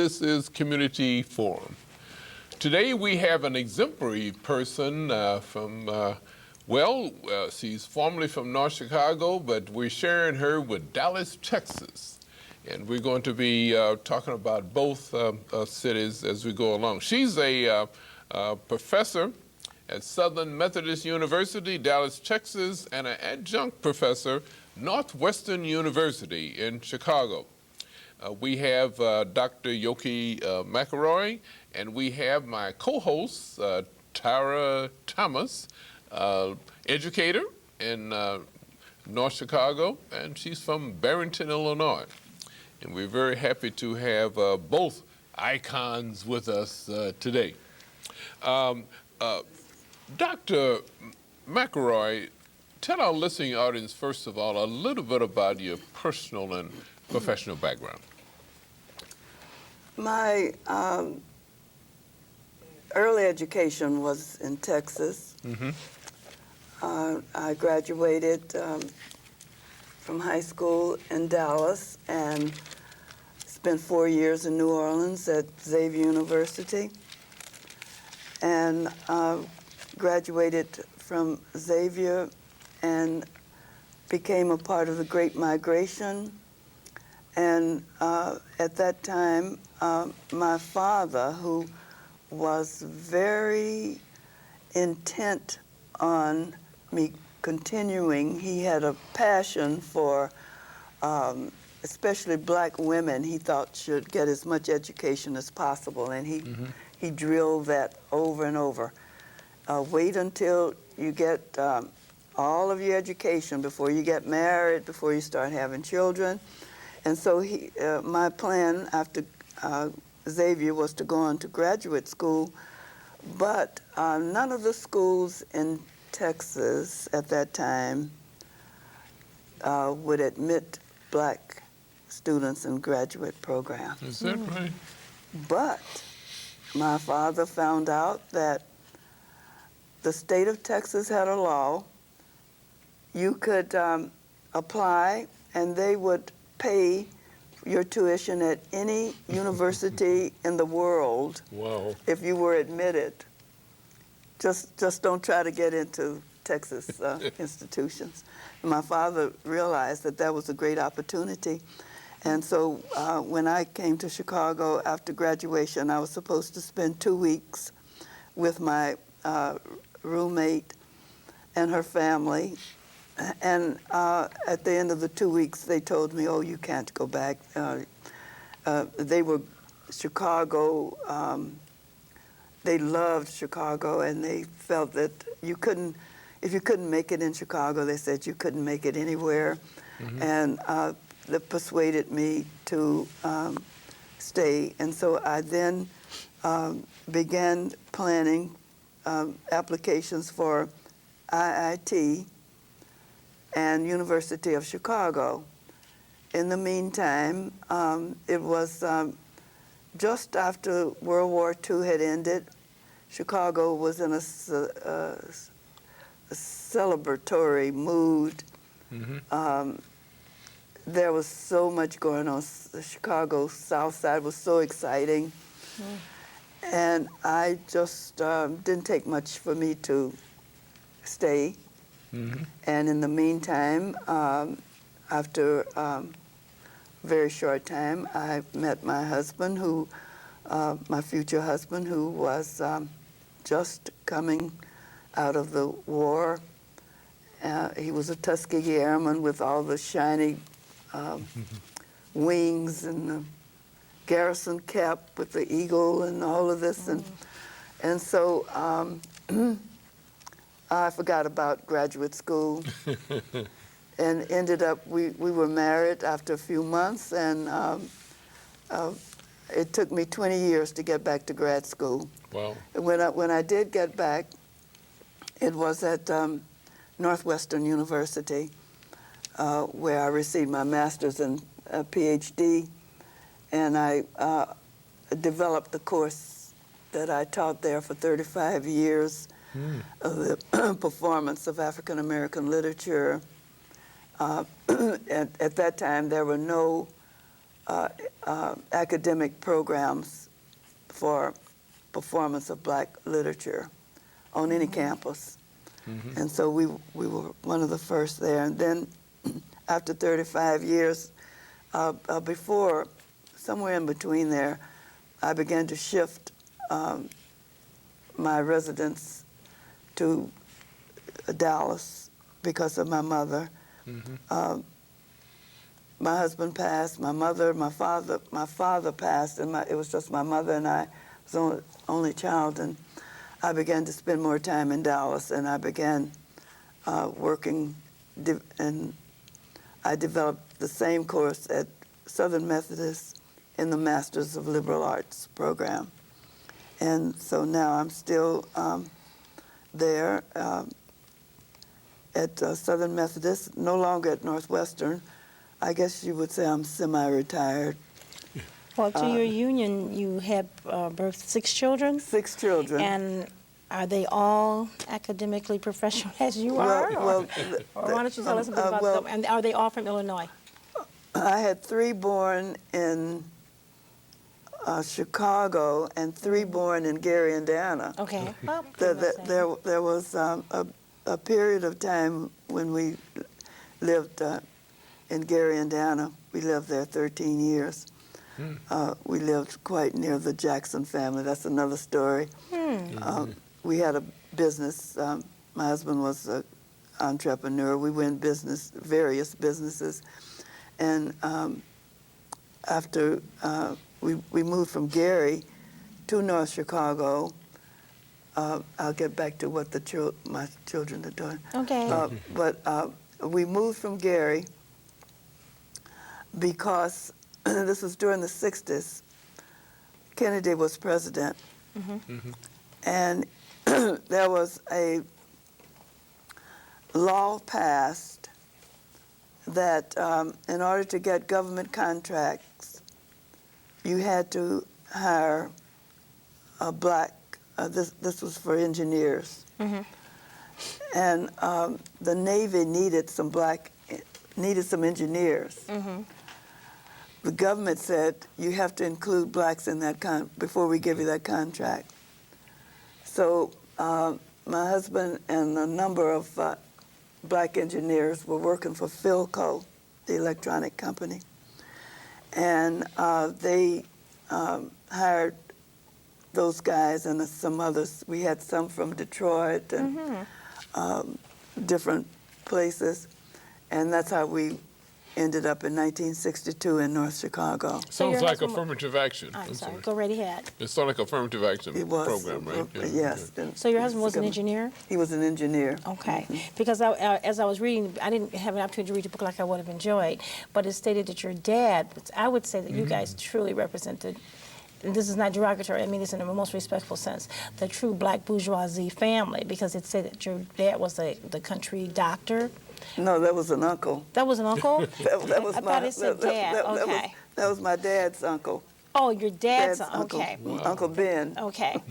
this is Community Forum. Today we have an exemplary person she's formerly from North Chicago, but we're sharing her with Dallas, Texas. And we're going to be talking about both cities as we go along. She's a professor at Southern Methodist University, Dallas, Texas, and an adjunct professor, Northwestern University in Chicago. We have Dr. Yoki McElroy, and we have my co-host, Tara Thomas, educator in North Chicago, and she's from Barrington, Illinois. And we're very happy to have both icons with us today. Dr. McElroy, tell our listening audience, first of all, a little bit about your personal and professional background. My early education was in Texas. Mm-hmm. I graduated from high school in Dallas and spent 4 years in New Orleans at Xavier University, and graduated from Xavier and became a part of the Great Migration. And at that time, my father, who was very intent on me continuing, he had a passion for especially black women he thought should get as much education as possible, and he drilled that over and over. Wait until you get all of your education before you get married, before you start having children. And so my plan after Xavier was to go on to graduate school, but none of the schools in Texas at that time would admit black students in graduate programs. Is that right? But my father found out that the state of Texas had a law. You could apply and they would pay your tuition at any university in the world. Wow. If you were admitted. Just don't try to get into Texas institutions. And my father realized that that was a great opportunity. And so when I came to Chicago after graduation, I was supposed to spend 2 weeks with my roommate and her family. And at the end of the 2 weeks, they told me, oh, you can't go back. They were Chicago, they loved Chicago, and they felt that if you couldn't make it in Chicago, they said you couldn't make it anywhere. And they persuaded me to stay. And so I then began planning applications for IIT and University of Chicago. In the meantime, it was just after World War II had ended. Chicago was in a celebratory mood. There was so much going on. The Chicago South Side was so exciting. And I just didn't take much for me to stay. And in the meantime, after a very short time, I met my husband, my future husband, who was just coming out of the war. He was a Tuskegee Airman with all the shiny wings and the garrison cap with the eagle and all of this. And so I forgot about graduate school and ended up, we were married after a few months, and it took me 20 years to get back to grad school. Wow. When I did get back, it was at Northwestern University, where I received my master's and PhD, and I developed the course that I taught there for 35 years of the performance of African American literature. At that time, there were no academic programs for performance of black literature on any campus. And so we were one of the first there. And then after 35 years, before, somewhere in between there, I began to shift my residence to Dallas because of my mother. My husband passed, my father passed, and it was just my mother and I. I was the only child, and I began to spend more time in Dallas, and I began working, and I developed the same course at Southern Methodist in the Masters of Liberal Arts program. And so now I'm still there at Southern Methodist, no longer at Northwestern. I guess you would say I'm semi-retired. Well, to your union, you had birthed 6 children? 6 children. And are they all academically professional as you are? Or why don't you tell us a bit about them? And are they all from Illinois? I had 3 born in Chicago and 3 born in Gary, Indiana. Okay. Well, There was a period of time when we lived in Gary, Indiana. We lived there 13 years. We lived quite near the Jackson family. That's another story. We had a business. My husband was an entrepreneur. We were in business, various businesses. And after we moved from Gary to North Chicago, I'll get back to what my children are doing. Okay. But we moved from Gary because this was during the 60s. Kennedy was president. And there was a law passed that in order to get government contracts, you had to hire a black, this was for engineers. And the Navy needed some engineers. The government said, you have to include blacks in that before we give you that contract. So my husband and a number of black engineers were working for Philco, the electronic company. And they hired those guys and some others. We had some from Detroit and different places. And that's how we ended up in 1962 in North Chicago. Sounds like affirmative action. I'm sorry, go right ahead. It sounds like affirmative action program, right? Yes. So your husband was an engineer? He was an engineer. Okay. Because as I was reading, I didn't have an opportunity to read the book like I would have enjoyed, but it stated that your dad, I would say that you guys truly represented, and this is not derogatory, I mean this in the most respectful sense, the true black bourgeoisie family, because it said that your dad was the country doctor. No, that was an uncle. That was an uncle? that was I thought it said dad. Okay. That was my dad's uncle. Oh, your dad's uncle. Okay. Uncle Ben. Okay.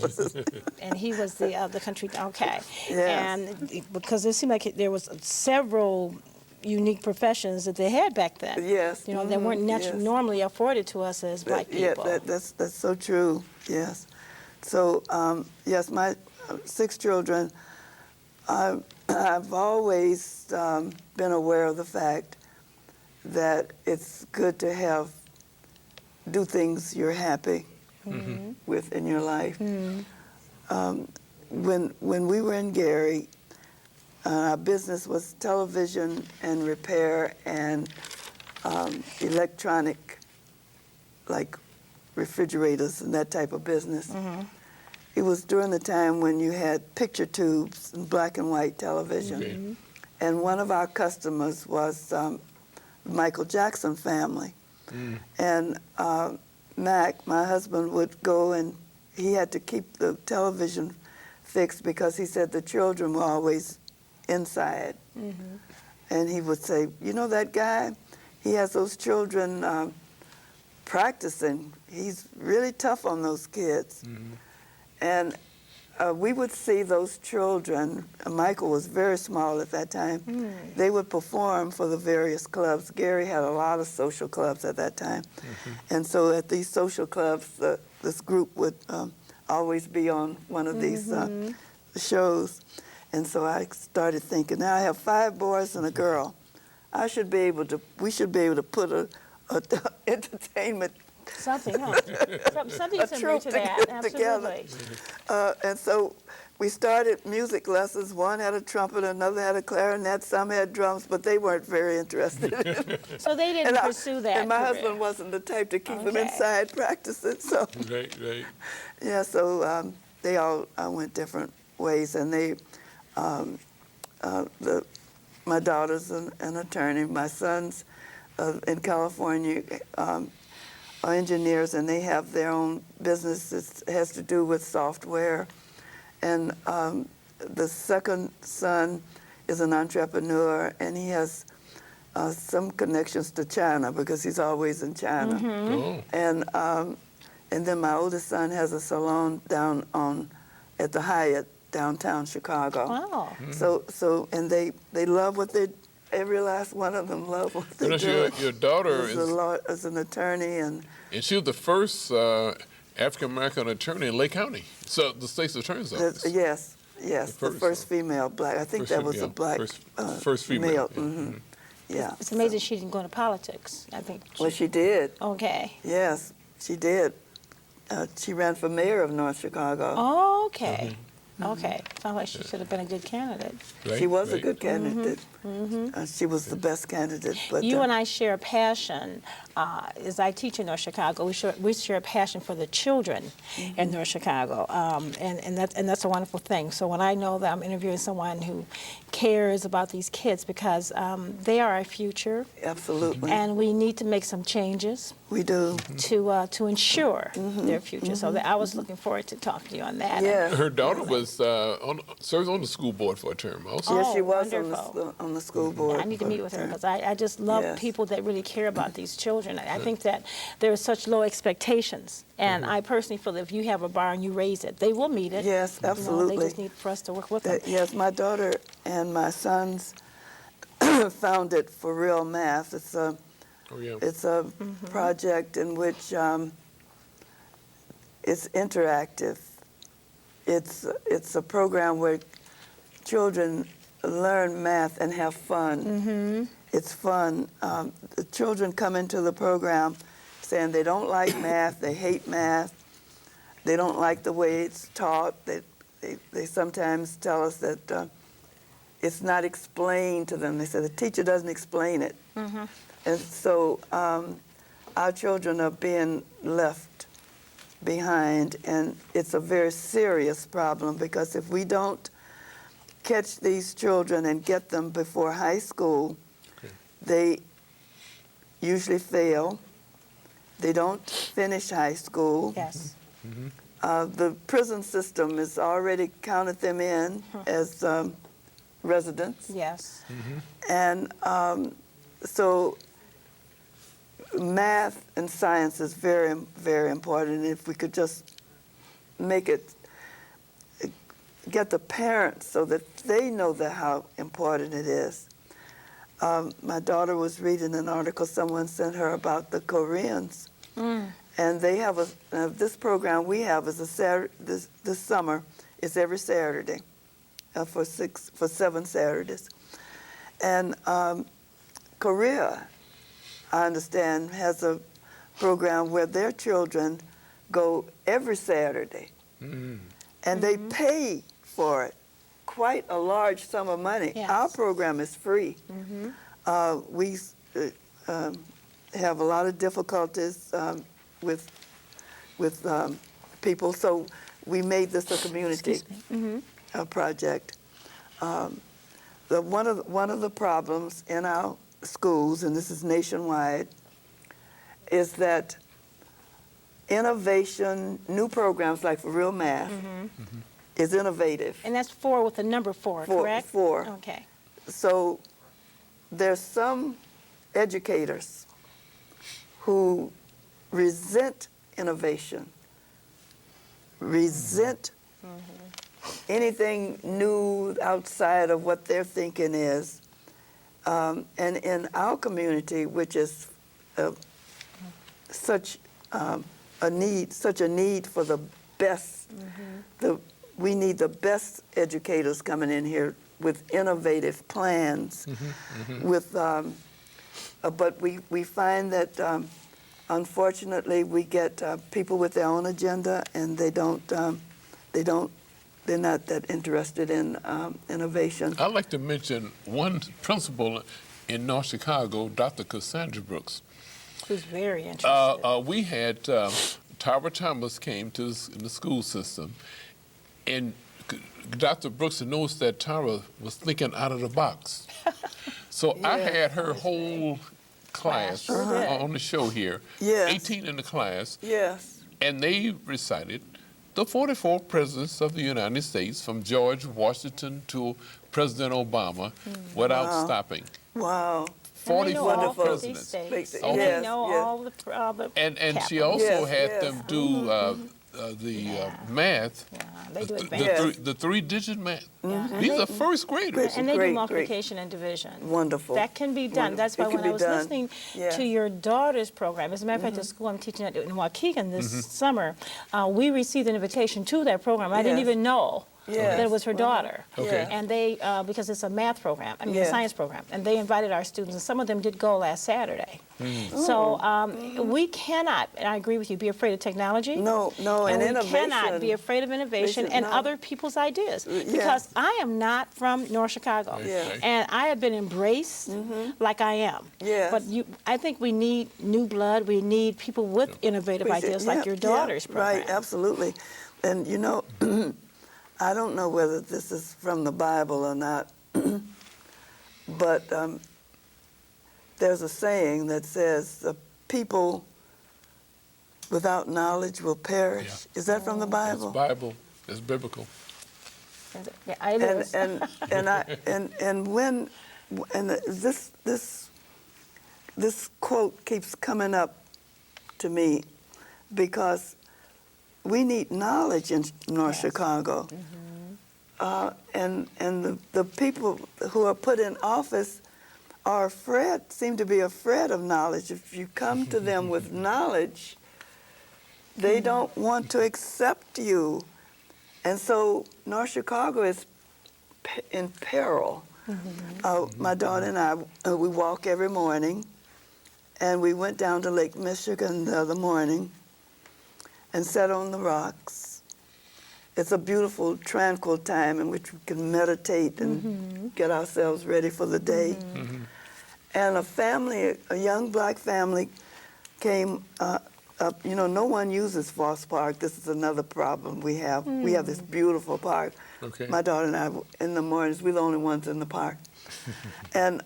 And he was the country. Okay. Yes. And because it seemed like there was several unique professions that they had back then. Yes. You know, that weren't normally afforded to us as black people. Yeah, that's so true. Yes. So yes, my 6 children. I've always been aware of the fact that it's good to do things you're happy with in your life. When we were in Gary, our business was television and repair and electronic, like refrigerators and that type of business. It was during the time when you had picture tubes and black and white television. And one of our customers was Michael Jackson family. And Mac, my husband, would go and he had to keep the television fixed because he said the children were always inside. And he would say, you know that guy? He has those children practicing. He's really tough on those kids. And we would see those children. Michael was very small at that time. They would perform for the various clubs. Gary had a lot of social clubs at that time. And so at these social clubs, this group would always be on one of these shows. And so I started thinking, now I have 5 boys and a girl. We should be able to put a entertainment Something, huh? Something a similar troupe to that. together. Absolutely. And so we started music lessons. One had a trumpet, another had a clarinet, some had drums, but they weren't very interested in it. So they didn't pursue that. And my career. husband wasn't the type to keep them Okay. inside practicing. So Right. yeah, so they all went different ways, and they, my daughter's an attorney, my son's in California. Are engineers, and they have their own business. It has to do with software. And the second son is an entrepreneur, and he has some connections to China because he's always in China. Oh. And then my oldest son has a salon down at the Hyatt downtown Chicago. Wow. So and they love what they. Every last one of them love what they do. Your daughter is an attorney, and she was the first African American attorney in Lake County, so the state's attorney's office. yes, the first female black. I think First that was female, a black first female. male. Yeah. It's amazing she didn't go into politics. I think. Well, she did. Okay. Yes, she did. She ran for mayor of North Chicago. Oh, okay. Okay. Sounds like she should have been a good candidate. Right, She was a right. good candidate. She was the best candidate. But You and I share a passion. As I teach in North Chicago, we share a passion for the children in North Chicago, and that's a wonderful thing. So when I know that I'm interviewing someone who cares about these kids, because they are our future, absolutely, and we need to make some changes we do. to ensure their future. So I was looking forward to talking to you on that. Yeah. Her daughter was serves on the school board for a term also. Yes, she Oh, was wonderful. on the school board. I need to for meet with her term. because I just love Yes. people that really care about these children. I think that there are such low expectations, and I personally feel that if you have a bar and you raise it, they will meet it. Yes, You know, absolutely. they just need for us to work with them. Yes, my daughter and my sons founded For Real Math. It's a Oh yeah. It's a project in which it's interactive. It's a program where children learn math and have fun. It's fun. The children come into the program saying they don't like math, they hate math, they don't like the way it's taught. They sometimes tell us that it's not explained to them. They say the teacher doesn't explain it. And so our children are being left behind, and it's a very serious problem because if we don't catch these children and get them before high school, they usually fail. They don't finish high school. Yes. The prison system has already counted them in as residents. Yes. And so math and science is very, very important. If we could just make it, get the parents so that they know how important it is. My daughter was reading an article someone sent her about the Koreans. And they have this program we have is a Saturday, this summer, is every Saturday for 7 Saturdays. And Korea, I understand, has a program where their children go every Saturday. And they pay for it, quite a large sum of money. Yes. Our program is free. We have a lot of difficulties with people, so we made this a community project. One of the problems in our schools, and this is nationwide, is that innovation, new programs like For Real Math, is innovative. And that's 4 with the number 4, correct? 4. Okay. So there's some educators who resent innovation, resent anything new outside of what their thinking is. And in our community, which is such a need for the best, we need the best educators coming in here with innovative plans. But we find that unfortunately we get people with their own agenda, and they're not that interested in innovation. I'd like to mention one principal in North Chicago, Dr. Cassandra Brooks. Who's very interested. We had Tyra Thomas came to the school system, and Dr. Brooks noticed that Tyra was thinking out of the box. So I had her whole class on the show here, 18 in the class, and they recited the 44 presidents of the United States, from George Washington to President Obama, without stopping. Wow. 44 presidents. And they know all the And she also had them do the math, they do the three-digit math. These are first graders. And they do multiplication and division. Wonderful. That can be done. That's why when I was listening to your daughter's program, as a matter of fact, the school I'm teaching at in Waukegan this summer, we received an invitation to that program. I didn't even know that it was her daughter. Okay. And they, because it's a math program, a science program, and they invited our students, and some of them did go last Saturday. So we cannot, and I agree with you, be afraid of technology. No, and we innovation. cannot be afraid of innovation and other people's ideas. Because I am not from North Chicago. And I have been embraced like I am. But I think we need new blood. We need people with innovative ideas like your daughter's program. Right, absolutely. And you know, I don't know whether this is from the Bible or not, but there's a saying that says, the people without knowledge will perish. Is that from the Bible? It's Bible. It's biblical. Yeah, it is. This quote keeps coming up to me because we need knowledge in North Chicago. And the people who are put in office are seem to be afraid of knowledge. If you come to them with knowledge, they don't want to accept you. And so North Chicago is in peril. My daughter and I, we walk every morning, and we went down to Lake Michigan the other morning and sat on the rocks. It's a beautiful, tranquil time in which we can meditate and get ourselves ready for the day. And a young black family came up. You know, no one uses Foss Park. This is another problem we have. We have this beautiful park. Okay. My daughter and I, in the mornings, we're the only ones in the park. And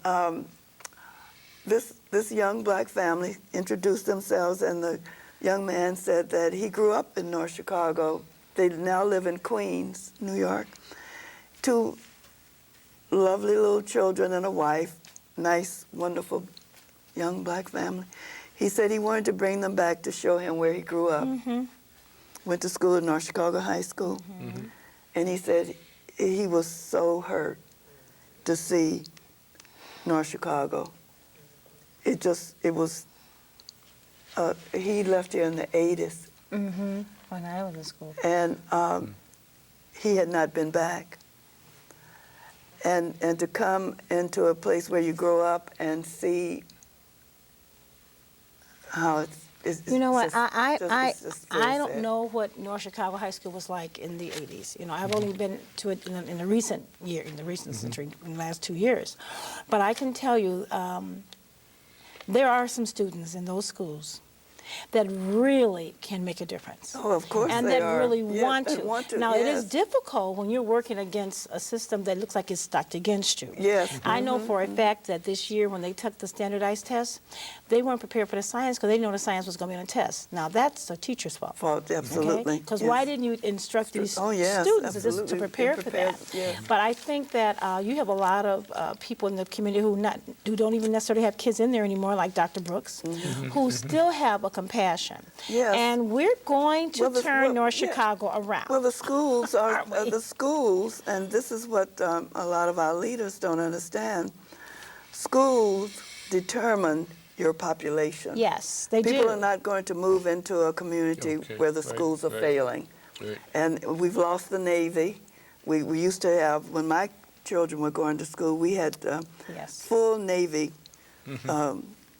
this young black family introduced themselves, and the young man said that he grew up in North Chicago. They now live in Queens, New York. 2 lovely little children and a wife, nice, wonderful young black family. He said he wanted to bring them back to show him where he grew up. Went to school at North Chicago High School. And he said he was so hurt to see North Chicago. He left here in the 80s. When I was in school. And he had not been back. And to come into a place where you grow up and see how it's You know what? just- I very don't sad. know what North Chicago High School was like in the 80s. You know, I've only been to it in the recent year, in the recent century, in the last 2 years. But I can tell you, there are some students in those schools that really can make a difference. Oh, of course And they that are. really Yes, want they to. want to, Now, it is yes. difficult when you're working against a system that looks like it's stacked against you. Yes. I know for a fact that this year when they took the standardized tests, they weren't prepared for the science because they didn't know the science was going to be on a test. Now, that's the teacher's fault. Absolutely. Because yes. why didn't you instruct these Oh, yes, students to absolutely. prepare Be for prepared, that? yes. But I think that you have a lot of people in the community who don't even necessarily have kids in there anymore, like Dr. Brooks, who still have a compassion. Yes. And we're going to Well, turn North yeah. Chicago around. Well, the schools are Aren't we? the schools, and this is what a lot of our leaders don't understand. Schools determine your population. Yes, they do. People are not going to move into a community Okay, where the right, schools are right. failing. Right. And we've lost the Navy. We used to have, when my children were going to school, we had Yes. full Navy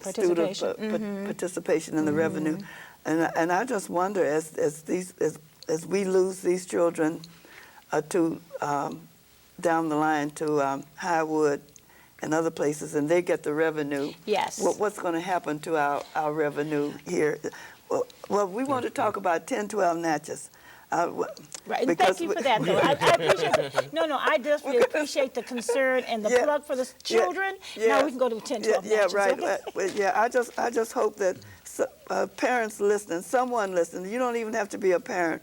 Participation. student participation in the revenue. And I just wonder, as we lose these children to down the line to Highwood and other places, and they get the revenue. Yes. What's going to happen to our revenue here? Well, we want to talk about 1012 Natches. Right, and because thank you for that, though. I appreciate I definitely appreciate the concern and the Yeah, plug for the children. yeah. Now we can go to 10, 12 Yeah, Natches, right. okay? Yeah, I just hope that parents listening, someone listening, you don't even have to be a parent,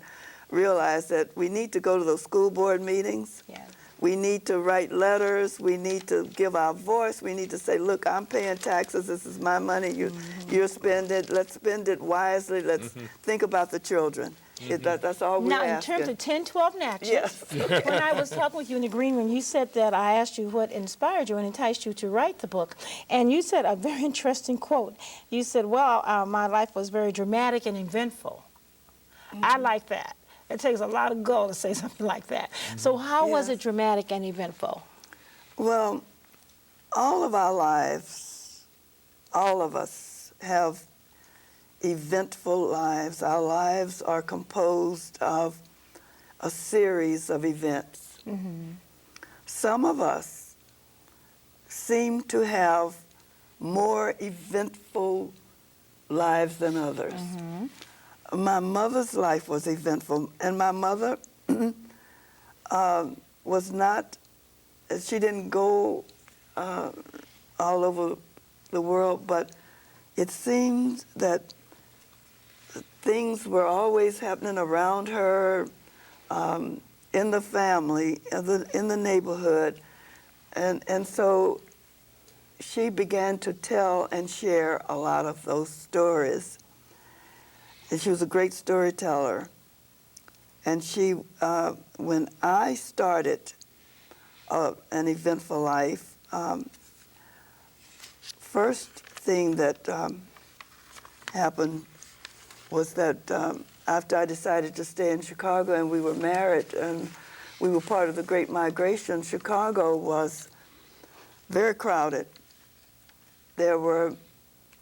realize that we need to go to those school board meetings. Yeah. We need to write letters. We need to give our voice. We need to say, look, I'm paying taxes. This is my money. You're spending it. Let's spend it wisely. Let's think about the children. That's all we're Now, in asking. terms of 10, 12 Natches, Yes. when I was talking with you in the green room, you said that I asked you what inspired you and enticed you to write the book. And you said a very interesting quote. You said, well, my life was very dramatic and eventful. I like that. It takes a lot of gall to say something like that. So how was Yes. it dramatic and eventful? Well, all of our lives, all of us have eventful lives. Our lives are composed of a series of events. Some of us seem to have more eventful lives than others. My mother's life was eventful, and my mother was not, she didn't go all over the world, but it seemed that things were always happening around her, in the family, in the neighborhood. And so she began to tell and share a lot of those stories. And she was a great storyteller. And she, when I started an eventful life, first thing that happened was that after I decided to stay in Chicago and we were married and we were part of the Great Migration, Chicago was very crowded. There were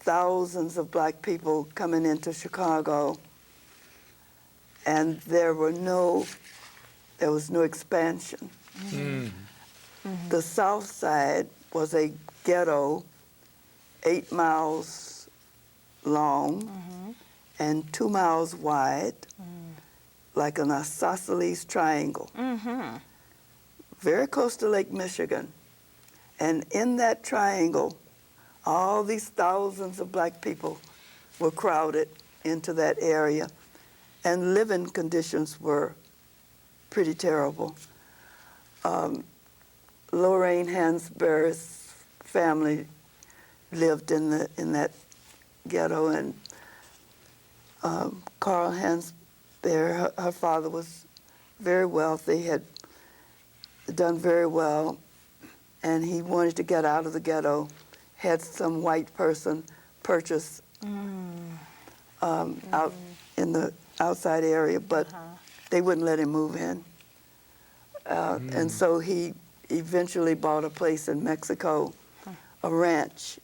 thousands of black people coming into Chicago, and there was no expansion. The South Side was a ghetto 8 miles long and 2 miles wide, like an isosceles triangle, very close to Lake Michigan. And in that triangle, all these thousands of black people were crowded into that area, and living conditions were pretty terrible. Lorraine Hansberry's family lived in that ghetto, and Carl Hansberry, her father was very wealthy, had done very well, and he wanted to get out of the ghetto, had some white person purchase out in the outside area, but they wouldn't let him move in. And so he eventually bought a place in Mexico, a ranch.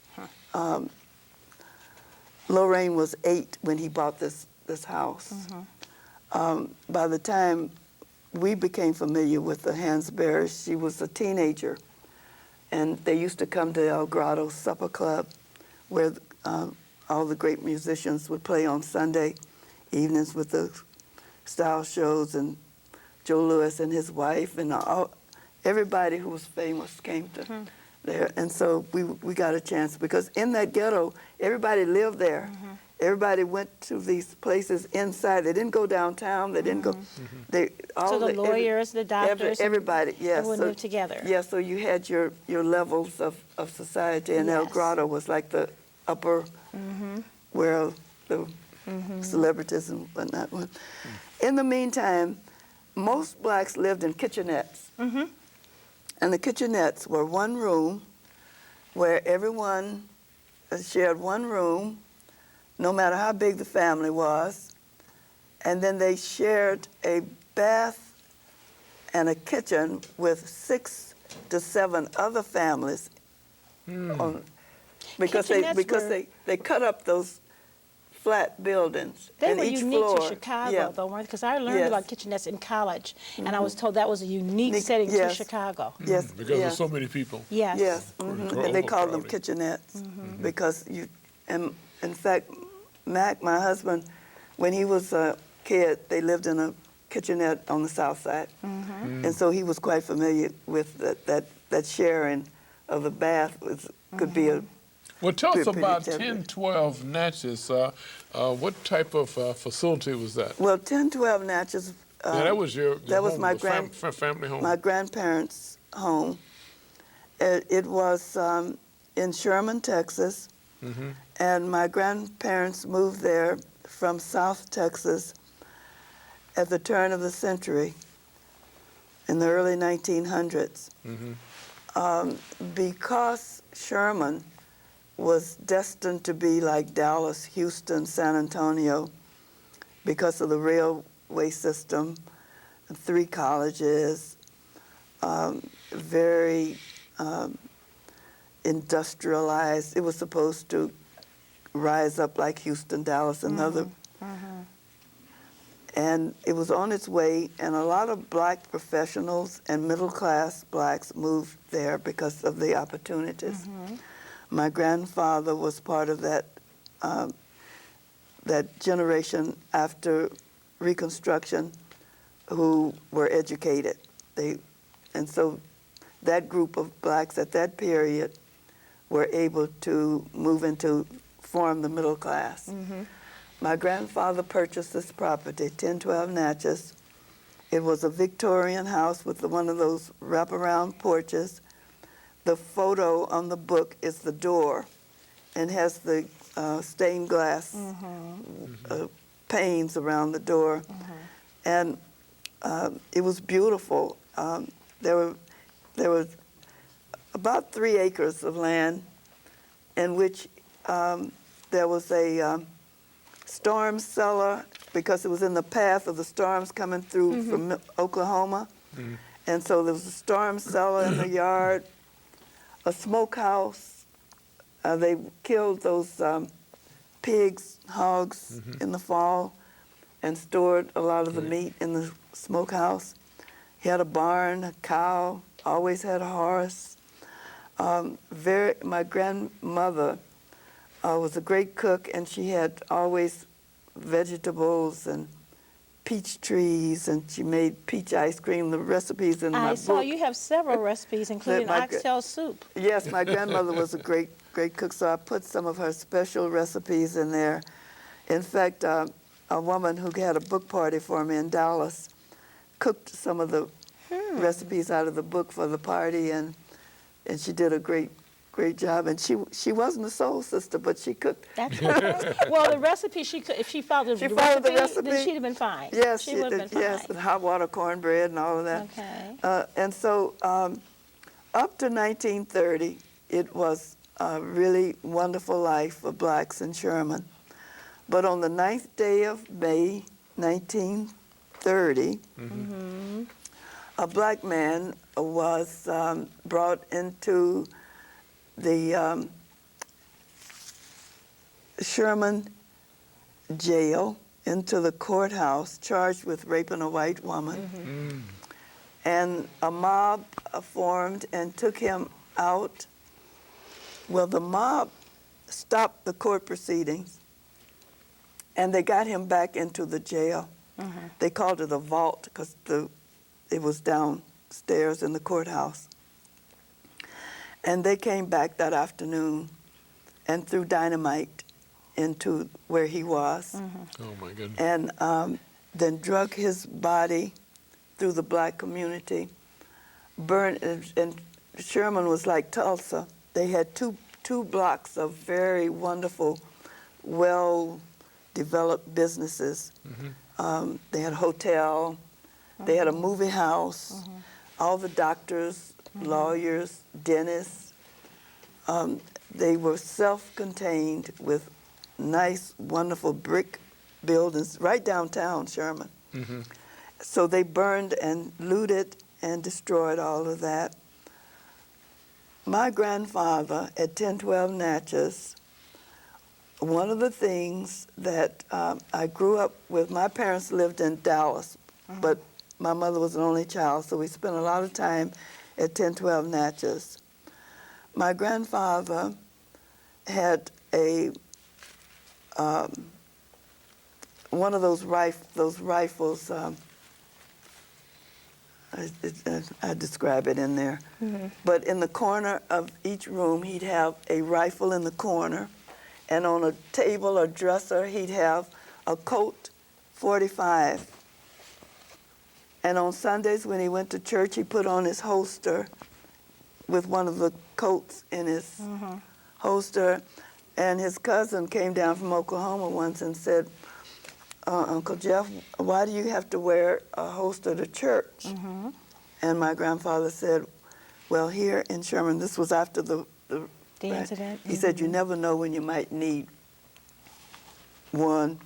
Lorraine was 8 when he bought this house. By the time we became familiar with the Hansberrys, she was a teenager. And they used to come to El Grotto Supper Club, where all the great musicians would play on Sunday evenings with the style shows, and Joe Louis and his wife, and everybody who was famous came to there. And so we got a chance, because in that ghetto, everybody lived there. Everybody went to these places inside. They didn't go downtown. They didn't go. So the lawyers, the doctors, everybody, yes. they would live together. Yeah, so you had your levels of society, and El Yes. Grotto was like the upper, where the celebrities and whatnot. In the meantime, most blacks lived in kitchenettes. And the kitchenettes were one room where everyone shared one room, no matter how big the family was. And then they shared a bath and a kitchen with 6 to 7 other families. Because they cut up those flat buildings. They and were each unique floor, to Chicago, yeah. though, weren't they? Because I learned Yes. about kitchenettes in college, and I was told that was a unique setting to Yes. Chicago. Yes, Because yes. there's so many people. Yes. Yes, and they called them Overcrowded. kitchenettes because and in fact, Mac, my husband, when he was a kid, they lived in a kitchenette on the south side, and so he was quite familiar with that sharing of the bath could be a. Well, tell us Pretty about temperate. 1012 Natches. What type of facility was that? Well, 1012 Natches. Yeah, that was your that was home, my your family home. my grandparents' home. It was in Sherman, Texas, and my grandparents moved there from South Texas at the turn of the century in the early 1900s. Because Sherman was destined to be like Dallas, Houston, San Antonio, because of the railway system, 3 colleges, very industrialized. It was supposed to rise up like Houston, Dallas, and other. And it was on its way, and a lot of black professionals and middle-class blacks moved there because of the opportunities. My grandfather was part of that that generation after Reconstruction who were educated. And so that group of blacks at that period were able to move into, form the middle class. My grandfather purchased this property, 1012 Natches. It was a Victorian house with one of those wraparound porches. The photo on the book is the door and has the stained glass panes around the door. And it was beautiful. There was about 3 acres of land in which there was a storm cellar because it was in the path of the storms coming through from Oklahoma. And so there was a storm cellar in the yard, a smokehouse. They killed those pigs, hogs in the fall and stored a lot of the meat in the smokehouse. He had a barn, a cow, always had a horse. My grandmother was a great cook, and she had always vegetables and peach trees, and she made peach ice cream. The recipes in my book. I saw you have several recipes, including my oxtail soup. Yes, my grandmother was a great cook, so I put some of her special recipes in there. In fact, a woman who had a book party for me in Dallas cooked some of the recipes out of the book for the party, and she did a great job. And she wasn't a soul sister, but she cooked. That's well, the recipe if she followed the recipe, then she'd have been fine. Yes, she would have been yes, fine. and hot water cornbread and all of that. Okay. And so up to 1930, it was a really wonderful life for blacks in Sherman. But on the 9th day of May, 1930, a black man was brought into the Sherman jail, into the courthouse, charged with raping a white woman. And a mob formed and took him out. Well, the mob stopped the court proceedings, and they got him back into the jail. They called it a vault because it was downstairs in the courthouse. And they came back that afternoon and threw dynamite into where he was. Oh, my goodness. And then drug his body through the black community. Burned, and Sherman was like Tulsa. They had two blocks of very wonderful, well developed businesses. They had a hotel, they had a movie house, all the doctors, lawyers, dentists. They were self-contained with nice, wonderful brick buildings right downtown Sherman. So they burned and looted and destroyed all of that. My grandfather at 1012 Natches, one of the things that I grew up with, my parents lived in Dallas, but my mother was an only child, so we spent a lot of time at 1012 Natches. My grandfather had a one of those rifles. I describe it in there. But in the corner of each room, he'd have a rifle in the corner, and on a table or dresser, he'd have a Colt 45. And on Sundays, when he went to church, he put on his holster with one of the Colts in his holster. And his cousin came down from Oklahoma once and said, Uncle Jeff, why do you have to wear a holster to church? And my grandfather said, well, here in Sherman, this was after the incident. He said, you never know when you might need one.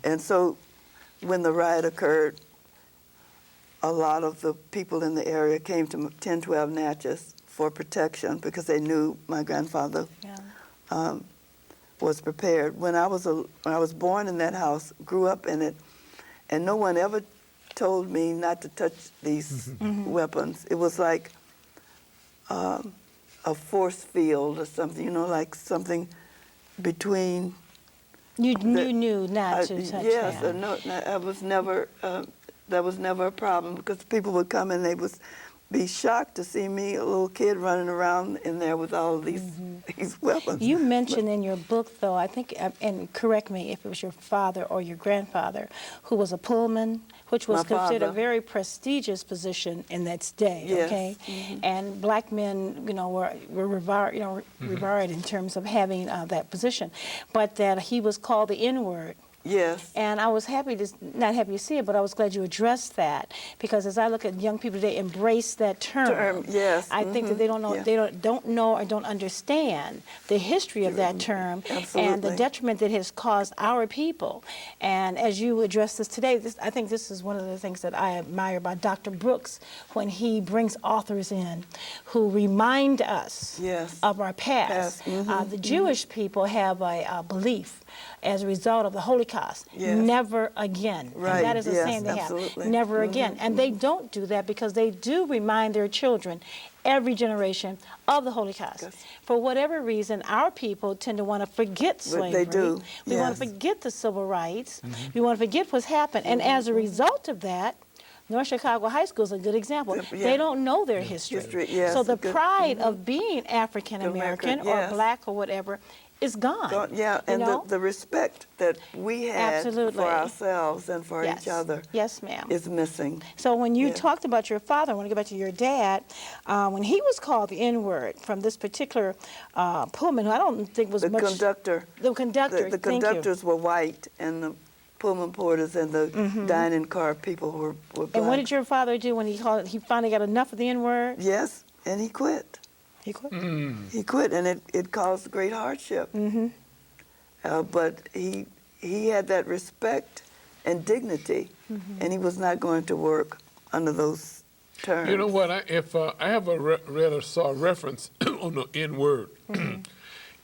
And so when the riot occurred, a lot of the people in the area came to 1012 Natches for protection because they knew my grandfather was prepared. When I was born in that house, grew up in it, and no one ever told me not to touch these weapons. It was like a force field or something, you know, like something between. You knew not to touch yes, that. no, I was never. That was never a problem because people would come and they would be shocked to see me, a little kid, running around in there with all of these weapons. You mentioned in your book, though, I think, and correct me if it was your father or your grandfather, who was a Pullman, which was My considered a father. very prestigious position in that day. Yes. Okay, and black men, were revered, revered in terms of having that position, but that he was called the N-word. Yes. And I was not happy to see it, but I was glad you addressed that, because as I look at young people today, embrace that term. Yes. I think that they don't know, Yeah. they don't know or don't understand the history of that term and the Absolutely. detriment that it has caused our people. And as you address this today, I think this is one of the things that I admire about Dr. Brooks when he brings authors in who remind us Yes. of our past. The Jewish people have a belief as a result of the Holocaust, Yes. never again. Right, And that is the yes, saying they absolutely. have, never again. And they don't do that because they do remind their children, every generation, of the Holocaust. Yes. For whatever reason, our people tend to want to forget slavery. They do, We want to yes. forget the civil rights. We want to forget what's happened. And as a result of that, North Chicago High School is a good example. Yeah. They don't know their history. Yes, So the good. pride of being African American or yes. black or whatever is gone. Yeah, you and know? the respect that we had Absolutely. for ourselves and for Yes. each other Yes, ma'am. is missing. So when you Yeah. talked about your father, I want to go back to your dad, when he was called the N-word from this particular Pullman, who I don't think was The much... conductor. The conductor, The thank you. conductors were white, and the Pullman porters and the dining car people were black. And what did your father do when he finally got enough of the N-word? Yes, and he quit. He quit. He quit, and it caused great hardship. But he had that respect and dignity, and he was not going to work under those terms. You know what? I have read or saw a reference on the N word, and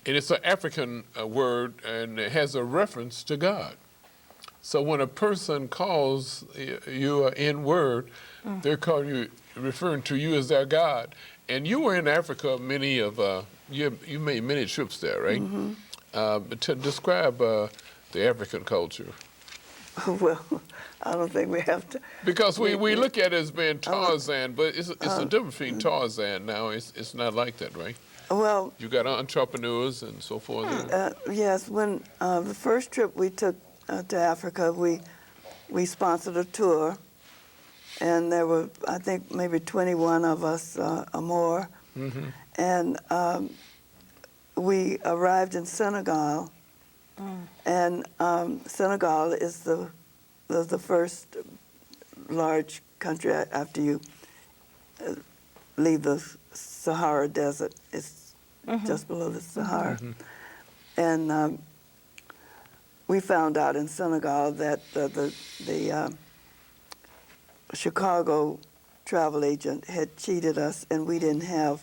it's an African word, and it has a reference to God. So when a person calls you an N word, they're calling you, referring to you as their God. And you were in Africa. You made many trips there, right? But to describe the African culture. Well, I don't think we have to. Because we look at it as being Tarzan, but it's a difference between Tarzan now. It's not like that, right? Well, You got entrepreneurs and so forth. yes, when the first trip we took to Africa, we sponsored a tour, and there were, I think, maybe 21 of us or more. And we arrived in Senegal, And Senegal is the first large country after you leave the Sahara Desert. It's just below the Sahara. And we found out in Senegal that the Chicago travel agent had cheated us, and we didn't have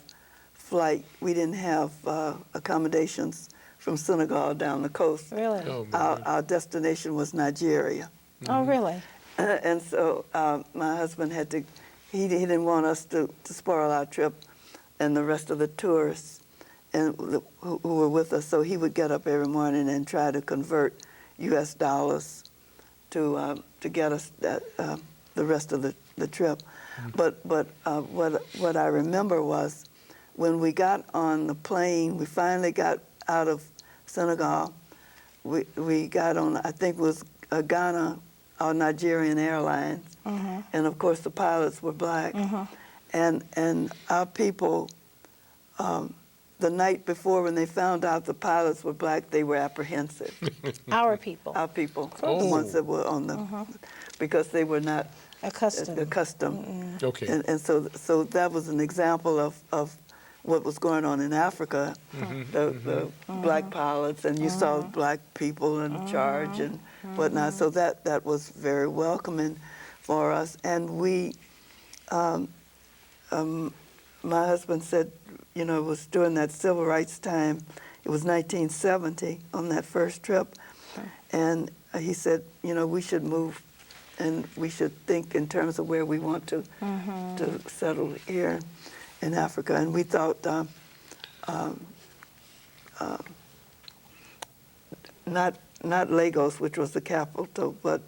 accommodations from Senegal down the coast. Really? Oh, my Our destination was Nigeria. Oh, really? And so my husband he didn't want us to spoil our trip and the rest of the tourists who were with us. So he would get up every morning and try to convert U.S. dollars to get us the rest of the trip. But what I remember was when we got on the plane, we finally got out of Senegal. We got on, I think it was Ghana or Nigerian Airlines, and of course the pilots were black. And our people, the night before when they found out the pilots were black, they were apprehensive. Our people. Our people, Oh. the ones that were on the, because they were not Accustomed. Okay. And so that was an example of what was going on in Africa, the black pilots, and you saw black people in charge and whatnot. So that was very welcoming for us. And we, my husband said, you know, it was during that civil rights time. It was 1970 on that first trip, and he said, you know, we should move, and we should think in terms of where we want to settle here in Africa. And we thought not Lagos, which was the capital, but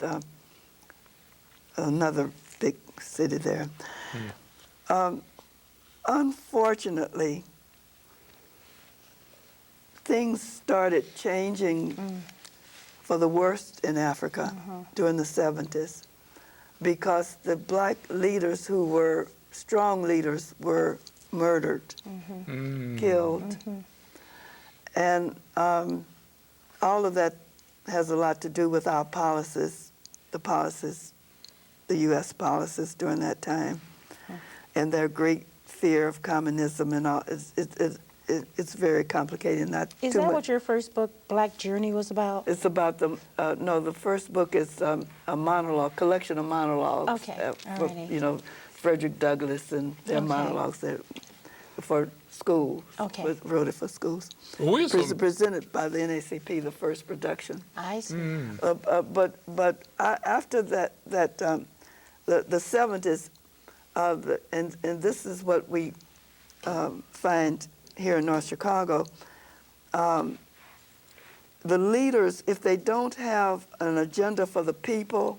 another big city there. Unfortunately, things started changing for the worst in Africa during the 70s, because the black leaders who were strong leaders were murdered, killed. And all of that has a lot to do with our policies, the U.S. policies during that time, and their great fear of communism and all. It's very complicated. Not Is too that much. what your first book, Black Journey, was about? It's about the first book is a monologue, collection of monologues. Okay, For, alrighty. you know, Frederick Douglass and their Okay. monologues that for schools. Okay. Wrote it for schools. We're some- Presented by the NAACP, the first production. I see. But after that, the 70s, and this is what we find here in North Chicago. The leaders, if they don't have an agenda for the people,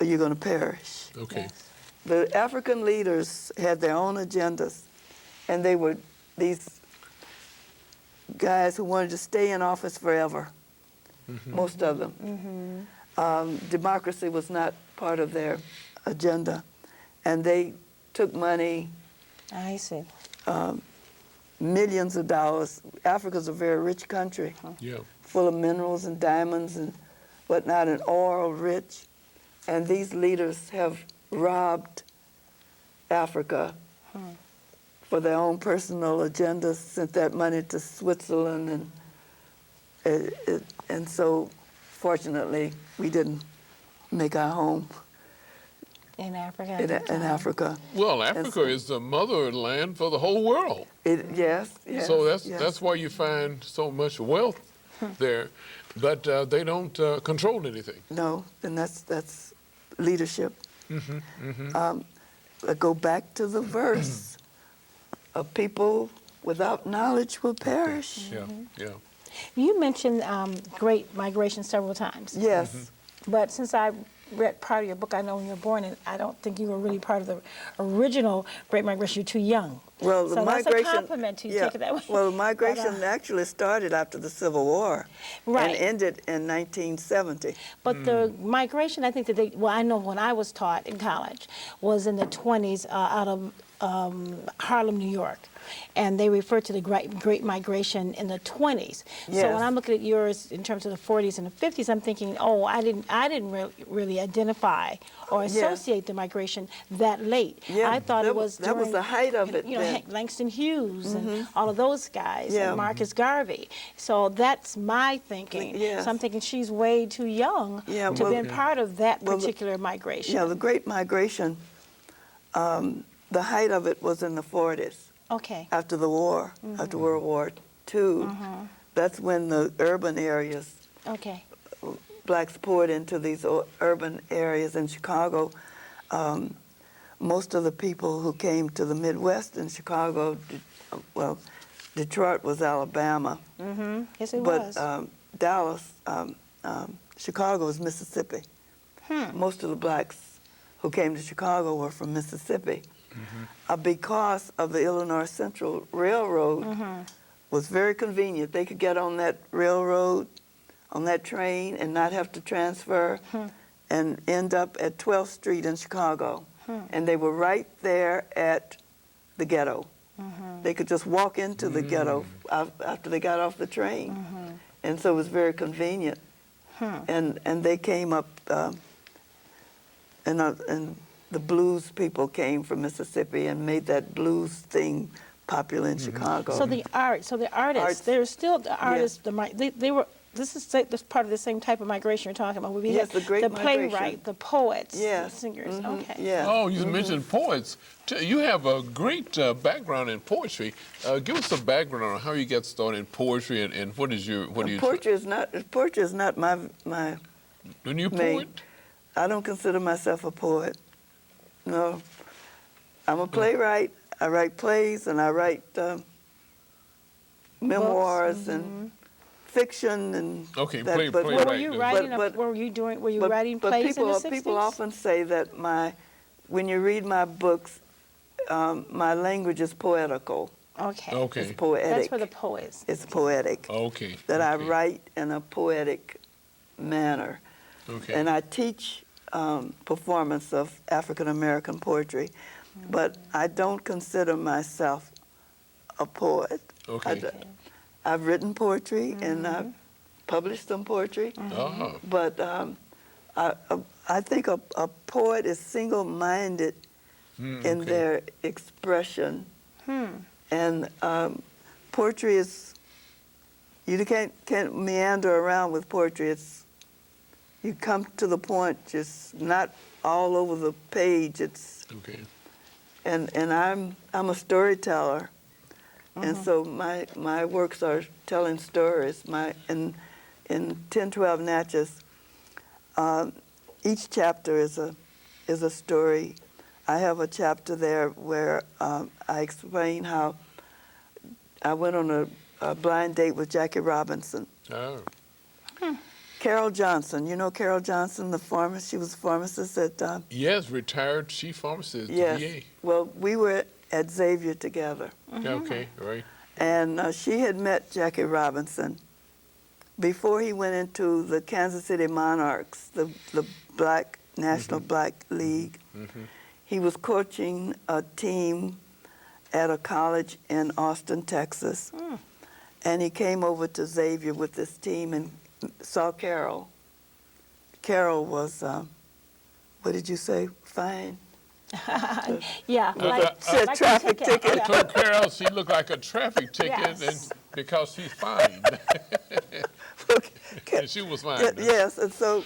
you're going to perish. Okay. Yes. The African leaders had their own agendas, and they were these guys who wanted to stay in office forever, most of them. Democracy was not part of their agenda, and they took money, I see. millions of dollars. Africa's a very rich country, Yeah. full of minerals and diamonds and whatnot, and oil rich. And these leaders have robbed Africa for their own personal agendas, sent that money to Switzerland, and so fortunately we didn't make our home In Africa. at that in time. Africa. Well, Africa is the motherland for the whole world. Yes. So yes. that's why you find so much wealth there, but they don't control anything. No, and that's leadership. Go back to the verse. A people without knowledge will perish. Yeah, yeah. You mentioned Great Migration several times. Yes. But since I read part of your book, I know when you were born, and I don't think you were really part of the original Great Migration. You're too young. Well, the So that's a migration. compliment to you, take it that way. Well, the migration But, actually started after the Civil War, Right. and ended in 1970. But the migration, I think that I know when I was taught in college, was in the 20s out of Harlem, New York. And they refer to the Great Migration in the 20s. So Yes. when I'm looking at yours in terms of the 40s and the 50s, I'm thinking, oh, I didn't really identify or Yes. associate the migration that late. Yeah, I thought that it was that was during, the height of it you know, then. Langston Hughes and all of those guys, Yeah. and Marcus Garvey. So that's my thinking. Yes. So I'm thinking she's way too young Yeah, to well- have been part of that well, particular migration. Yeah, the Great Migration, the height of it was in the 40s, Okay. after the war, after World War II. That's when the urban areas, Okay. blacks poured into these urban areas in Chicago. Most of the people who came to the Midwest in Chicago, well, Detroit was Alabama, Yes, it but was. Dallas, Chicago was Mississippi. Most of the blacks who came to Chicago were from Mississippi. Because of the Illinois Central Railroad was very convenient. They could get on that railroad, on that train, and not have to transfer and end up at 12th Street in Chicago. And they were right there at the ghetto. They could just walk into the ghetto after they got off the train. And so it was very convenient. And they came up, and the blues people came from Mississippi and made that blues thing popular in Chicago. So the artists, Arts. they're still the artists. Yes. They were. This is part of the same type of migration you're talking about. We Yes, had the Great the Migration. playwright, the poets, Yes. the singers. Okay. Yeah. Oh, you mentioned poets. You have a great background in poetry. Give us some background on how you got started in poetry and what do you Poetry is not my when you main. poet? I don't consider myself a poet. No, I'm a playwright. I write plays and I write memoirs and fiction and Okay, that, play but- right. Well, were you writing? but- were you but- writing but plays people, in the 60s? people often say that when you read my books, my language is poetical. Okay. Okay. It's poetic. That's for the poets. It's poetic. Okay. That I okay. write in a poetic manner. Okay. And I teach performance of African American poetry, but I don't consider myself a poet. Okay. I've written poetry and I've published some poetry, Ah. but I think a poet is single-minded in okay. their expression, and poetry is, you can't meander around with poetry. It's, you come to the point, just not all over the page. It's, Okay. and I'm a storyteller, and so my works are telling stories. In 1012 Natches, each chapter is a story. I have a chapter there where I explain how I went on a blind date with Jackie Robinson. Oh. Carol Johnson, you know Carol Johnson, the pharmacist. She was a pharmacist at. Yes, retired chief pharmacist. Yes. VA. Well, we were at Xavier together, Okay. Right. and she had met Jackie Robinson before he went into the Kansas City Monarchs, the Black National Black League. He was coaching a team at a college in Austin, Texas, and he came over to Xavier with this team and saw Carol. Carol was, what did you say? Fine. Yeah. Said like traffic a ticket. Yeah. Told Carol she looked like a traffic ticket, Yes. and because she's fine, and she was fine. Yes, and so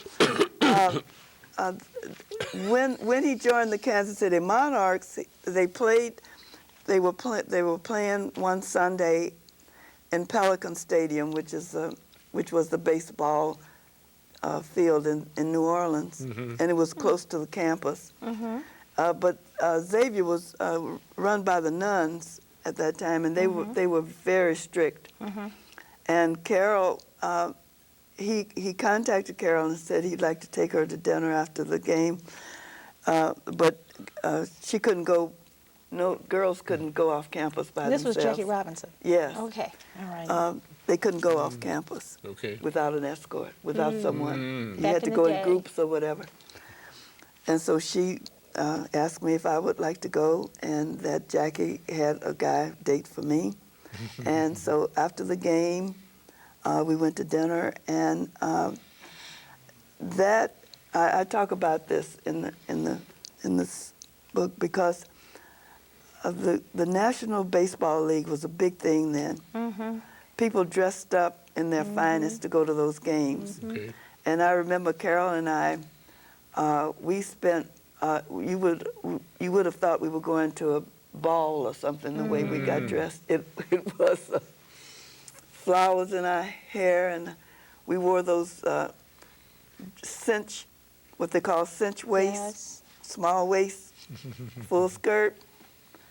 when he joined the Kansas City Monarchs, they were playing one Sunday in Pelican Stadium, which was the baseball field in New Orleans, and it was close to the campus. But Xavier was run by the nuns at that time, and they were very strict. And Carol, he contacted Carol and said he'd like to take her to dinner after the game, but she couldn't go no girls couldn't go off campus by This was themselves. Jackie Robinson. Yes. Okay, all right. They couldn't go off campus Okay. without an escort, without someone. You Back had to in the go day. in groups or whatever. And so she asked me if I would like to go, and that Jackie had a guy date for me. And so after the game, we went to dinner, and that I talk about this in this book because of the National Baseball League was a big thing then. People dressed up in their finest to go to those games. Okay. And I remember Carol and I, we spent, you would have thought we were going to a ball or something the way we got dressed. It was flowers in our hair, and we wore those cinch, what they call cinch waist, Yes. small waist, full skirt,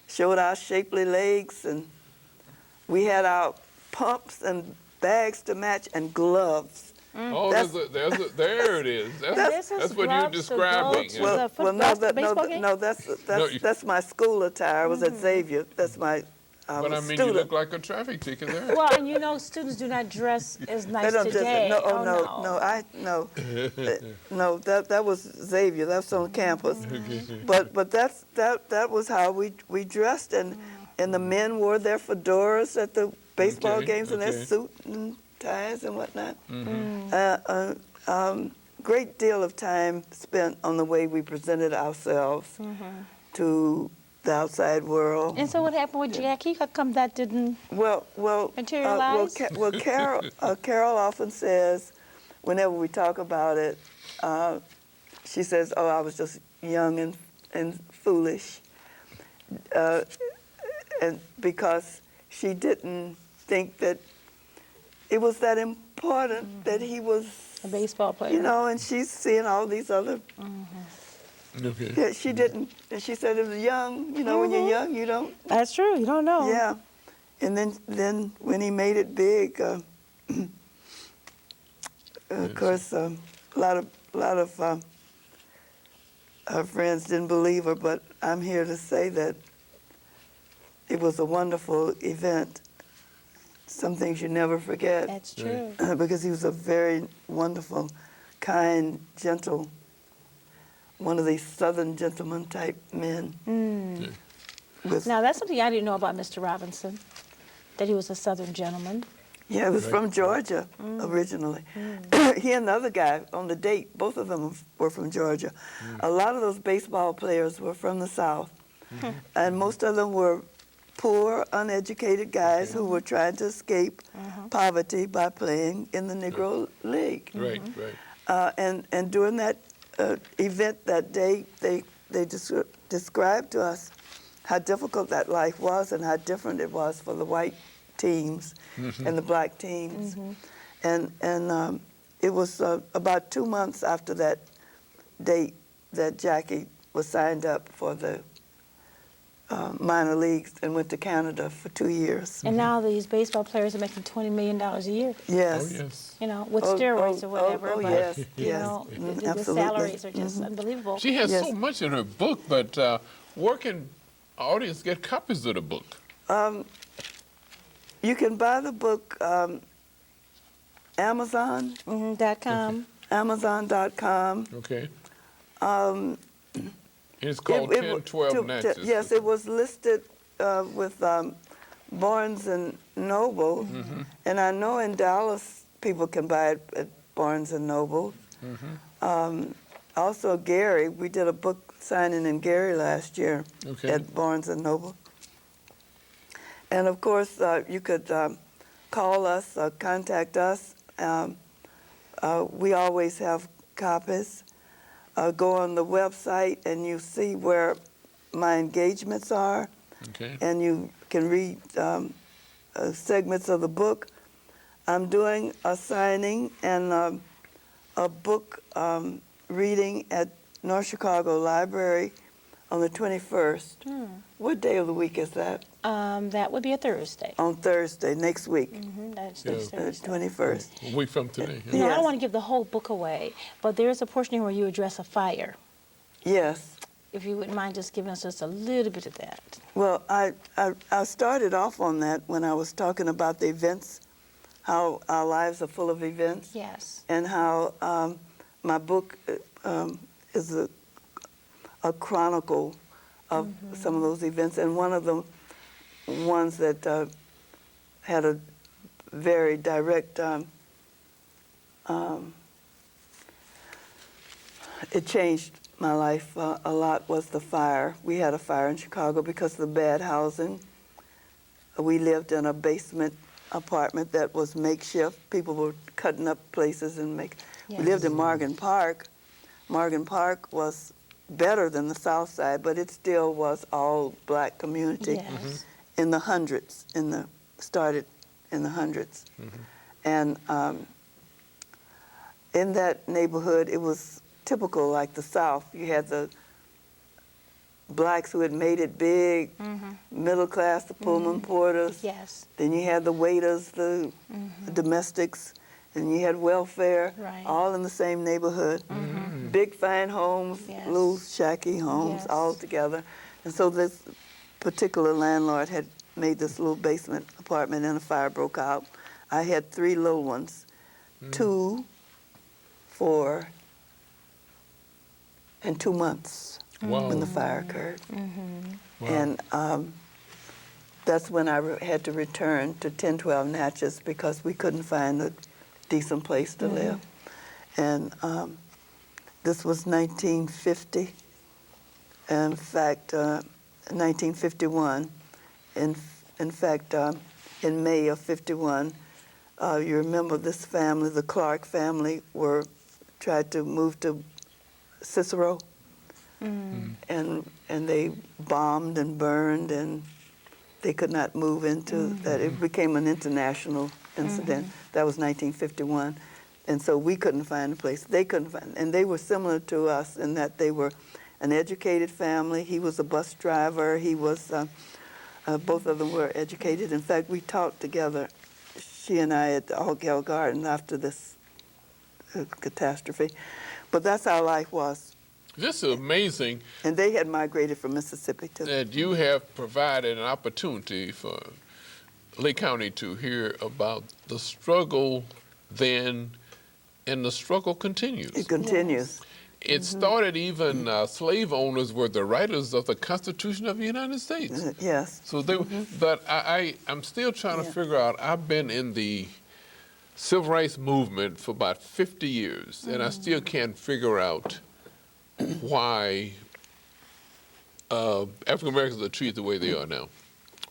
showed our shapely legs, and we had our pumps and bags to match and gloves. Oh, That's- there it is. This is That's what you're gloves to go describing. to yeah. the football, baseball game? That's that's my school attire. I was at Xavier. That's my But I was mean, student. you look like a traffic ticket there. Well, and you know, students do not dress as They nice don't today. just Oh, no. That was Xavier. That's on campus. But that was how we dressed, and the men wore their fedoras at the baseball Okay, games and their okay. suit and ties and whatnot. Great deal of time spent on the way we presented ourselves to the outside world. And so what happened with Jackie? How come that didn't? Well, Materialize? Carol often says, whenever we talk about it, she says, "Oh, I was just young and foolish," and because she didn't think that it was that important that he was, A baseball player. you know. And she's seeing all these other. Okay. Yeah, she didn't. And she said, "It was young. You know, when you're young, you don't." That's true. You don't know. Yeah, and then when he made it big, of course, a lot of her friends didn't believe her, but I'm here to say that it was a wonderful event. Some things you never forget, That's true. because he was a very wonderful, kind, gentle, one of these Southern gentleman type men. With, Now, that's something I didn't know about Mr. Robinson, that he was a Southern gentleman. Yeah, he was from Georgia originally. He and the other guy on the date, both of them were from Georgia. A lot of those baseball players were from the South, and most of them were poor, uneducated guys who were trying to escape poverty by playing in the Negro League. Right, right. And during that event that day, they described to us how difficult that life was and how different it was for the white teams and the black teams. And it was about 2 months after that date that Jackie was signed up for the minor leagues and went to Canada for 2 years. And now these baseball players are making $20 million a year, Yes. Oh, yes. you know, with Oh, steroids oh, or whatever. oh, but, yes, you yes. know, the Absolutely. salaries are just unbelievable. She has Yes. so much in her book, but where can audience get copies of the book? You can buy the book Amazon, .com. Amazon.com. Okay. It's called 1012 Natches. Yes, it was listed with Barnes and Noble, and I know in Dallas people can buy it at Barnes and Noble. Also, Gary, we did a book signing in Gary last year Okay. at Barnes and Noble. And of course, you could call us, contact us. We always have copies. Go on the website and you see where my engagements are, Okay. and you can read segments of the book. I'm doing a signing and a book reading at North Chicago Library on the 21st. What day of the week is that? That would be a Thursday. On Thursday, next week, That's Yeah. next Thursday. 21st. A week from today. You know, I Yes. don't want to give the whole book away, but there is a portion here where you address a fire. Yes. if you wouldn't mind just giving us just a little bit of that. Well, I started off on that when I was talking about the events, how our lives are full of events. Yes. And how my book is a chronicle of some of those events. And one of the ones that had a very direct, it changed my life a lot, was the fire. We had a fire in Chicago because of the bad housing. We lived in a basement apartment that was makeshift. People were cutting up places and We lived in Morgan Park. Morgan Park was better than the South Side, but it still was all black community in the hundreds. Started in the hundreds, and in that neighborhood, it was typical like the South. You had the blacks who had made it big, middle class, the Pullman porters. Yes. Then you had the waiters, the domestics, and you had welfare, all in the same neighborhood. Big fine homes, little shacky homes, all together. And so this particular landlord had made this little basement apartment and a fire broke out. I had 3 little ones, 2, 4, and 2 months when the fire occurred. Wow. And that's when I had to return to 1012 Natches because we couldn't find a decent place to live. And this was 1950. In fact, 1951. In fact, in May of 51, you remember this family, the Clark family, tried to move to Cicero, and they bombed and burned, and they could not move into that. It became an international incident. That was 1951, and so we couldn't find a place. They couldn't find, and they were similar to us in that they were an educated family. He was a bus driver. He was. Both of them were educated. In fact, we taught together, she and I, at the All-Gal Garden after this catastrophe. But that's how life was. This is amazing. And they had migrated from Mississippi too. That you have provided an opportunity for Lake County to hear about the struggle then, and the struggle continues. It continues. It started even slave owners were the writers of the Constitution of the United States. Yes. So they, but I'm still trying to figure out. I've been in the civil rights movement for about 50 years, and I still can't figure out why African Americans are treated the way they are now.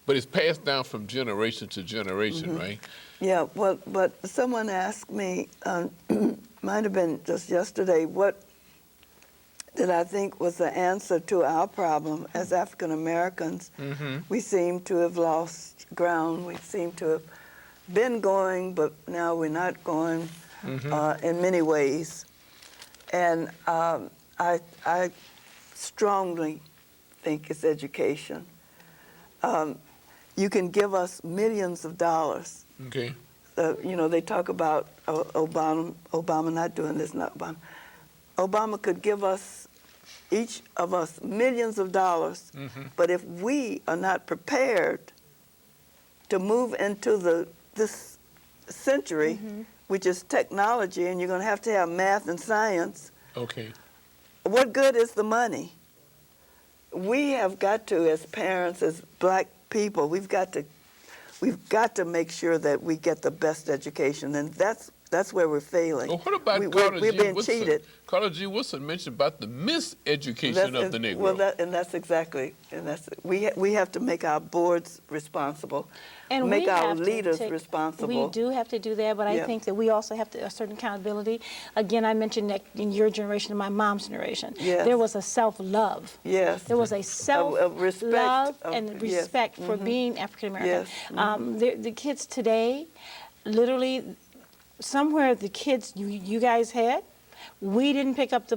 But it's passed down from generation to generation, right? Yeah. Well, but someone asked me, might have been just yesterday, what that I think was the answer to our problem as African Americans. We seem to have lost ground. We seem to have been going, but now we're not going in many ways. And I strongly think it's education. You can give us millions of dollars. Okay. You know, they talk about Obama not doing this, not Obama. Obama could give us, each of us, millions of dollars, but if we are not prepared to move into this century, which is technology, and you're going to have math and science, Okay. what good is the money? We have got to, as parents, as black people, we've got to make sure that we get the best education, and that's where we're failing. Well, what about we're being cheated. Carter G. Woodson mentioned about the miseducation of the Negro. Well, that's exactly, and we have to make our boards responsible, And make we our have to leaders take- responsible. We do have to do that, but I think that we also have to a certain accountability. Again, I mentioned that in your generation and my mom's generation, Yes. there was a self-love. Yes. There was a self-love respect and yes. respect for being African American. Yes. The kids today, literally, somewhere the kids you guys had, we didn't pick up the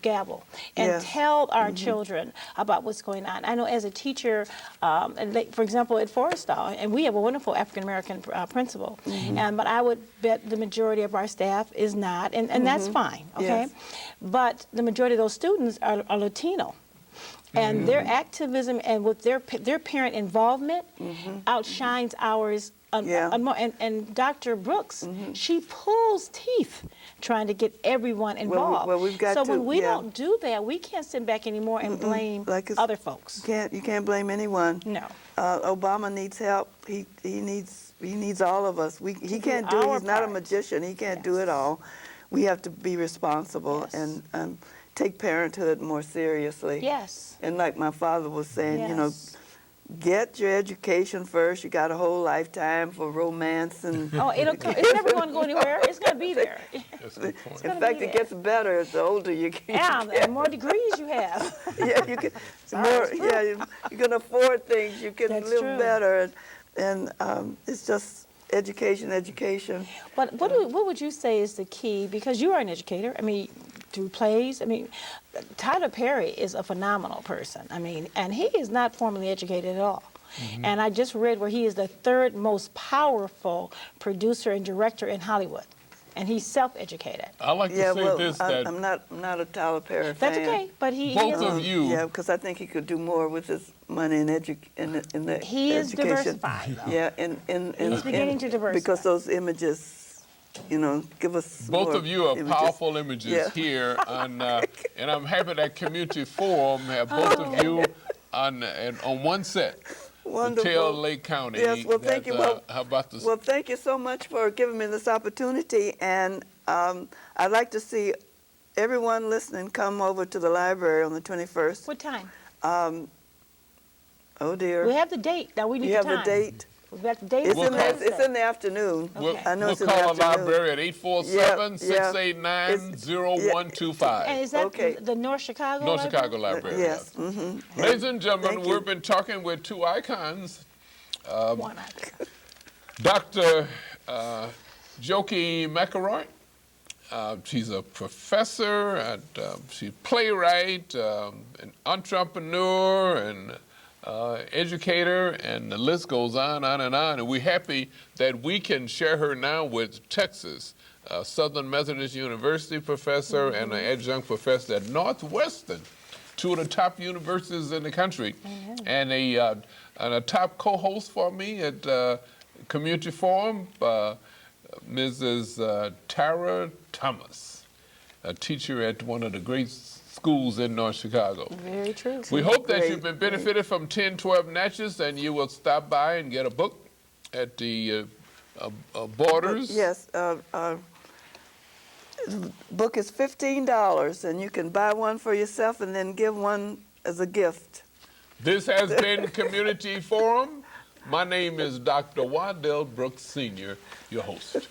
gavel and Yes. tell our children about what's going on. I know as a teacher, and for example, at Forrestal, and we have a wonderful African American principal, but I would bet the majority of our staff is not, and that's fine, okay? Yes. But the majority of those students are Latino. And their activism and with their parent involvement outshines ours. Yeah. And Dr. Brooks, she pulls teeth trying to get everyone involved. well, we've got so to- when we yeah. don't do that, we can't sit back anymore and blame Like it's- other folks. You can't blame anyone. No. Obama needs help. He needs all of us. He can't do it. our He's not a part. magician. He can't do it Yes. all. We have to be responsible Yes. and take parenthood more seriously. Yes. And like my father was saying, you know, Yes. get your education first. You got a whole lifetime for romance and. Oh, it's never going to go anywhere. It's going to be there. That's a good point. In gonna fact, be it there. gets better the older you get. Yeah, the more degrees you have. Yeah, you can Sorry, it's true. you can afford things. You can That's live true. better, and it's just education. But what would you say is the key? Because you are an educator. I mean, through plays. I mean, Tyler Perry is a phenomenal person. I mean, and he is not formally educated at all. And I just read where he is the third most powerful producer and director in Hollywood, and he's self-educated. I like to Yeah, say well, this, that I'm not a Tyler Perry fan. That's okay, but he both is, of you, Yeah, because I think he could do more with his money in the he is education. diversified. Though. Yeah, and He's beginning to diversify. because those images, you know, give us both more of you are images. powerful images Yeah. here, and I'm happy that Community Forum have both of you on one set. Wonderful. To tell Lake County. Yes, well, thank that, you. Well, how about this? Well, thank you so much for giving me this opportunity, and I'd like to see everyone listening come over to the library on the 21st. What time? Oh dear. We have the date. Now we need You the have time. the date? We've got the date. It's We'll in call- it's in the afternoon. We'll, I know we'll it's in the call the afternoon. library at 847-689-0125. And is that Okay. the North Chicago? North Library? Chicago Library. Yes. Ladies and gentlemen, Thank you. we've been talking with two icons, Why not? Dr. Jokey McElroy. She's a professor, and she's playwright, an entrepreneur, and educator, and the list goes on and on. And we're happy that we can share her now with Texas, Southern Methodist University professor and an adjunct professor at Northwestern, two of the top universities in the country, and a top co-host for me at Community Forum, Mrs. Tara Thomas, a teacher at one of the great schools in North Chicago. Very true. We hope that Great, you've been benefited from 1012 Natches, and you will stop by and get a book at the Borders. Yes. The book is $15, and you can buy one for yourself and then give one as a gift. This has been Community Forum. My name is Dr. Waddell Brooks Sr., your host.